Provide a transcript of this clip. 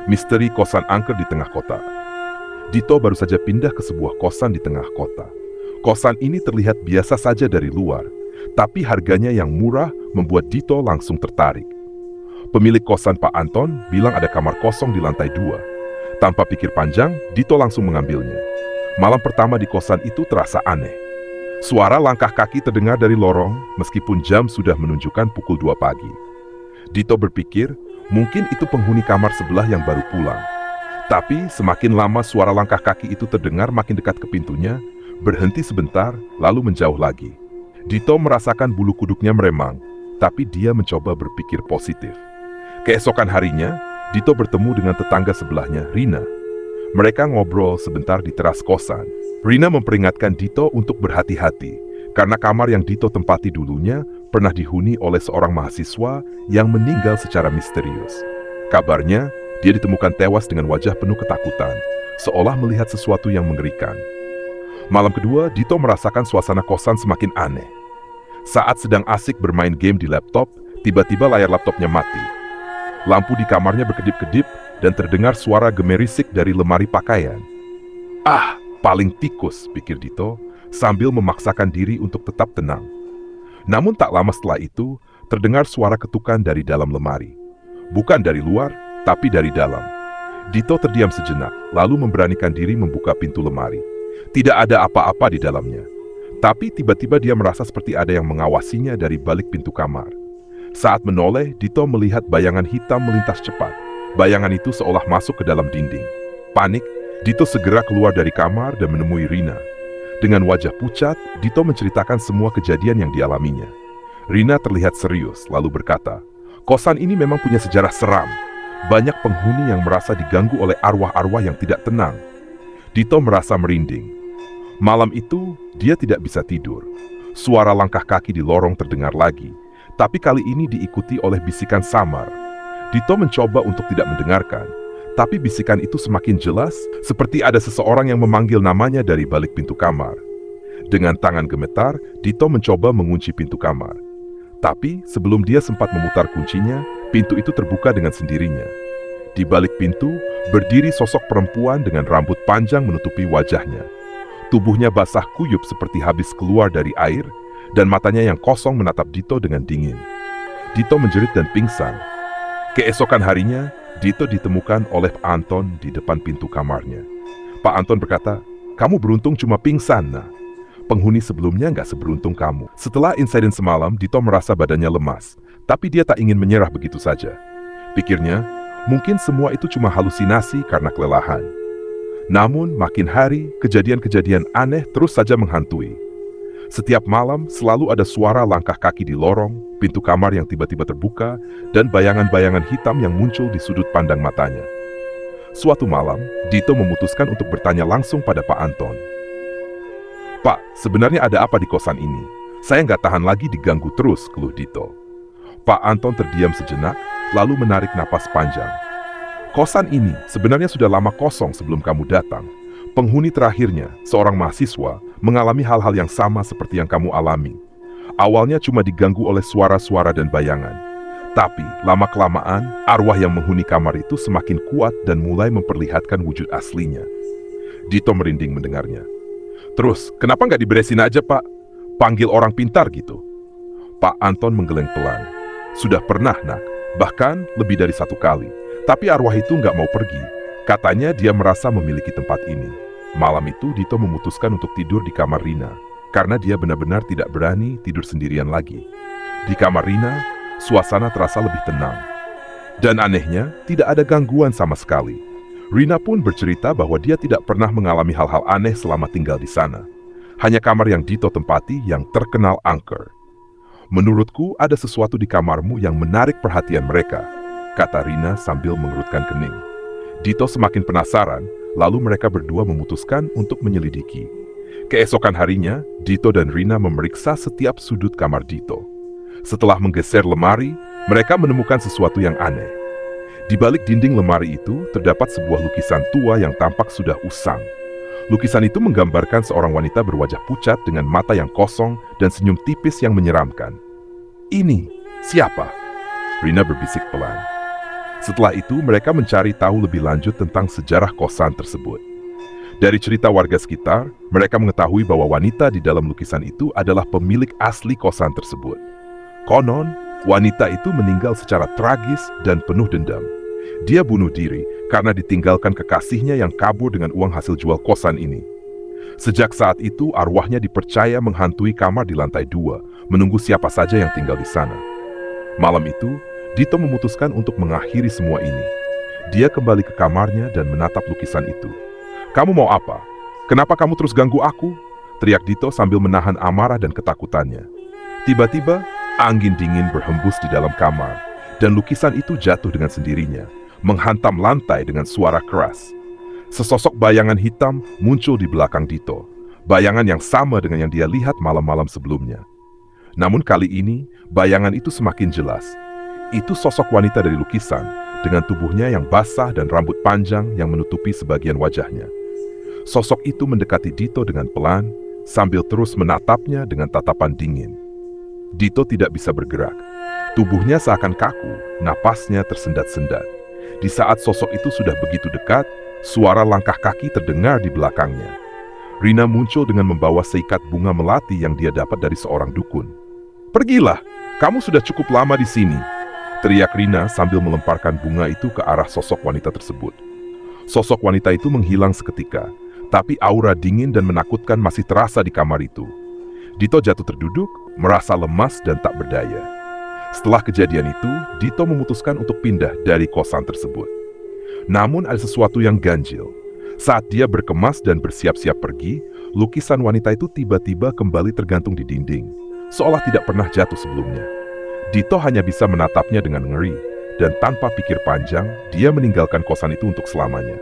Misteri kosan angker di tengah kota. Dito baru saja pindah ke sebuah kosan di tengah kota. Kosan ini terlihat biasa saja dari luar, tapi harganya yang murah membuat Dito langsung tertarik. Pemilik kosan Pak Anton bilang ada kamar kosong di lantai 2. Tanpa pikir panjang, Dito langsung mengambilnya. Malam pertama di kosan itu terasa aneh. Suara langkah kaki terdengar dari lorong meskipun jam sudah menunjukkan pukul 2 pagi. Dito berpikir, mungkin itu penghuni kamar sebelah yang baru pulang. Tapi semakin lama suara langkah kaki itu terdengar makin dekat ke pintunya, berhenti sebentar, lalu menjauh lagi. Dito merasakan bulu kuduknya meremang, tapi dia mencoba berpikir positif. Keesokan harinya, Dito bertemu dengan tetangga sebelahnya, Rina. Mereka ngobrol sebentar di teras kosan. Rina memperingatkan Dito untuk berhati-hati, karena kamar yang Dito tempati dulunya pernah dihuni oleh seorang mahasiswa yang meninggal secara misterius. Kabarnya, dia ditemukan tewas dengan wajah penuh ketakutan, seolah melihat sesuatu yang mengerikan. Malam kedua, Dito merasakan suasana kosan semakin aneh. Saat sedang asik bermain game di laptop, tiba-tiba layar laptopnya mati. Lampu di kamarnya berkedip-kedip dan terdengar suara gemerisik dari lemari pakaian. Ah, paling tikus, pikir Dito, sambil memaksakan diri untuk tetap tenang. Namun tak lama setelah itu, terdengar suara ketukan dari dalam lemari. Bukan dari luar, tapi dari dalam. Dito terdiam sejenak, lalu memberanikan diri membuka pintu lemari. Tidak ada apa-apa di dalamnya. Tapi tiba-tiba dia merasa seperti ada yang mengawasinya dari balik pintu kamar. Saat menoleh, Dito melihat bayangan hitam melintas cepat. Bayangan itu seolah masuk ke dalam dinding. Panik, Dito segera keluar dari kamar dan menemui Rina. Dengan wajah pucat, Dito menceritakan semua kejadian yang dialaminya. Rina terlihat serius, lalu berkata, "Kosan ini memang punya sejarah seram. Banyak penghuni yang merasa diganggu oleh arwah-arwah yang tidak tenang." Dito merasa merinding. Malam itu, dia tidak bisa tidur. Suara langkah kaki di lorong terdengar lagi, tapi kali ini diikuti oleh bisikan samar. Dito mencoba untuk tidak mendengarkan, tapi bisikan itu semakin jelas, seperti ada seseorang yang memanggil namanya dari balik pintu kamar. Dengan tangan gemetar, Dito mencoba mengunci pintu kamar. Tapi sebelum dia sempat memutar kuncinya, pintu itu terbuka dengan sendirinya. Di balik pintu, berdiri sosok perempuan dengan rambut panjang menutupi wajahnya. Tubuhnya basah kuyup seperti habis keluar dari air, dan matanya yang kosong menatap Dito dengan dingin. Dito menjerit dan pingsan. Keesokan harinya, Dito ditemukan oleh Pak Anton di depan pintu kamarnya. Pak Anton berkata, "Kamu beruntung cuma pingsan, nah. Penghuni sebelumnya nggak seberuntung kamu." Setelah insiden semalam, Dito merasa badannya lemas, tapi dia tak ingin menyerah begitu saja. Pikirnya, mungkin semua itu cuma halusinasi karena kelelahan. Namun, makin hari, kejadian-kejadian aneh terus saja menghantui. Setiap malam, selalu ada suara langkah kaki di lorong, pintu kamar yang tiba-tiba terbuka, dan bayangan-bayangan hitam yang muncul di sudut pandang matanya. Suatu malam, Dito memutuskan untuk bertanya langsung pada Pak Anton. "Pak, sebenarnya ada apa di kosan ini? Saya nggak tahan lagi diganggu terus," keluh Dito. Pak Anton terdiam sejenak, lalu menarik napas panjang. "Kosan ini sebenarnya sudah lama kosong sebelum kamu datang. Penghuni terakhirnya, seorang mahasiswa, mengalami hal-hal yang sama seperti yang kamu alami. Awalnya cuma diganggu oleh suara-suara dan bayangan. Tapi, lama-kelamaan, arwah yang menghuni kamar itu semakin kuat dan mulai memperlihatkan wujud aslinya." Dito merinding mendengarnya. "Terus, kenapa nggak diberesin aja, Pak? Panggil orang pintar gitu." Pak Anton menggeleng pelan. "Sudah pernah, Nak. Bahkan lebih dari 1 kali. Tapi arwah itu nggak mau pergi. Katanya dia merasa memiliki tempat ini." Malam itu Dito memutuskan untuk tidur di kamar Rina, karena dia benar-benar tidak berani tidur sendirian lagi. Di kamar Rina, suasana terasa lebih tenang. Dan anehnya, tidak ada gangguan sama sekali. Rina pun bercerita bahwa dia tidak pernah mengalami hal-hal aneh selama tinggal di sana. Hanya kamar yang Dito tempati yang terkenal angker. "Menurutku ada sesuatu di kamarmu yang menarik perhatian mereka," kata Rina sambil mengerutkan kening. Dito semakin penasaran, lalu mereka berdua memutuskan untuk menyelidiki. Keesokan harinya, Dito dan Rina memeriksa setiap sudut kamar Dito. Setelah menggeser lemari, mereka menemukan sesuatu yang aneh. Di balik dinding lemari itu, terdapat sebuah lukisan tua yang tampak sudah usang. Lukisan itu menggambarkan seorang wanita berwajah pucat dengan mata yang kosong dan senyum tipis yang menyeramkan. "Ini siapa?" Rina berbisik pelan. Setelah itu, mereka mencari tahu lebih lanjut tentang sejarah kosan tersebut. Dari cerita warga sekitar, mereka mengetahui bahwa wanita di dalam lukisan itu adalah pemilik asli kosan tersebut. Konon, wanita itu meninggal secara tragis dan penuh dendam. Dia bunuh diri karena ditinggalkan kekasihnya yang kabur dengan uang hasil jual kosan ini. Sejak saat itu, arwahnya dipercaya menghantui kamar di lantai 2, menunggu siapa saja yang tinggal di sana. Malam itu, Dito memutuskan untuk mengakhiri semua ini. Dia kembali ke kamarnya dan menatap lukisan itu. "Kamu mau apa? Kenapa kamu terus ganggu aku?" teriak Dito sambil menahan amarah dan ketakutannya. Tiba-tiba, angin dingin berhembus di dalam kamar, dan lukisan itu jatuh dengan sendirinya, menghantam lantai dengan suara keras. Sesosok bayangan hitam muncul di belakang Dito, bayangan yang sama dengan yang dia lihat malam-malam sebelumnya. Namun kali ini, bayangan itu semakin jelas. Itu sosok wanita dari lukisan, dengan tubuhnya yang basah dan rambut panjang yang menutupi sebagian wajahnya. Sosok itu mendekati Dito dengan pelan, sambil terus menatapnya dengan tatapan dingin. Dito tidak bisa bergerak. Tubuhnya seakan kaku, napasnya tersendat-sendat. Di saat sosok itu sudah begitu dekat, suara langkah kaki terdengar di belakangnya. Rina muncul dengan membawa seikat bunga melati yang dia dapat dari seorang dukun. "Pergilah, kamu sudah cukup lama di sini," teriak Rina sambil melemparkan bunga itu ke arah sosok wanita tersebut. Sosok wanita itu menghilang seketika, tapi aura dingin dan menakutkan masih terasa di kamar itu. Dito jatuh terduduk, merasa lemas dan tak berdaya. Setelah kejadian itu, Dito memutuskan untuk pindah dari kosan tersebut. Namun ada sesuatu yang ganjil. Saat dia berkemas dan bersiap-siap pergi, lukisan wanita itu tiba-tiba kembali tergantung di dinding, seolah tidak pernah jatuh sebelumnya. Dito hanya bisa menatapnya dengan ngeri, dan tanpa pikir panjang, dia meninggalkan kosan itu untuk selamanya.